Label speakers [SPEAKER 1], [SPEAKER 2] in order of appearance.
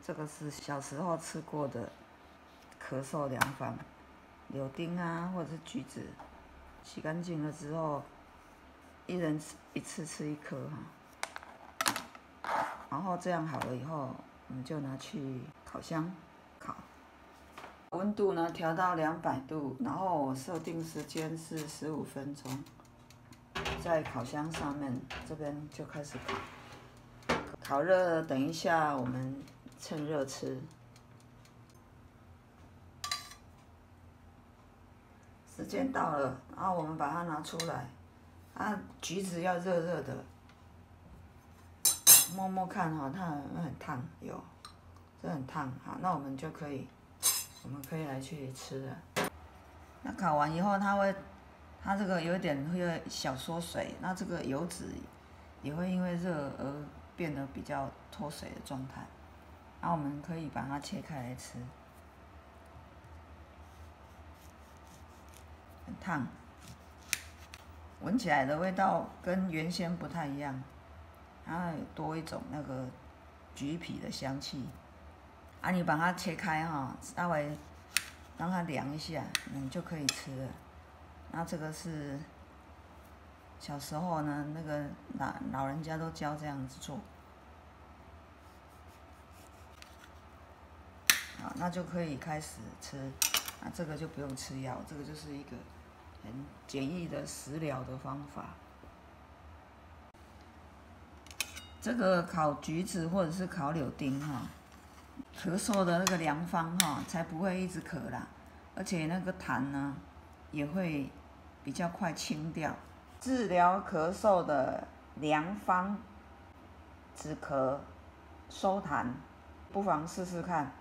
[SPEAKER 1] 这个是小时候吃过的咳嗽良方，柳丁啊，或者是橘子，洗干净了之后，一人一次吃1颗哈。然后这样好了以后，我们就拿去烤箱烤。温度呢调到200度，然后我设定时间是15分钟，在烤箱上面这边就开始烤。烤热，等一下我们趁热吃。时间到了，然后我们把它拿出来。橘子要热热的，摸摸看哈，它很烫，这很烫。好，那我们可以来去吃了。那烤完以后，它这个有点会小缩水，那这个油脂也会因为热而变得比较脱水的状态。然后我们可以把它切开来吃，很烫，闻起来的味道跟原先不太一样，它有多一种那个橘皮的香气。你把它切开哈，稍微让它凉一下，你就可以吃了。那这个是小时候呢，那个老人家都教这样子做。好，那就可以开始吃。那这个就不用吃药，这个就是一个很简易的食疗的方法。这个烤橘子或者是烤柳丁哈，咳嗽的那个良方哈，才不会一直咳啦，而且那个痰呢也会比较快清掉。治疗咳嗽的良方，止咳、收痰，不妨试试看。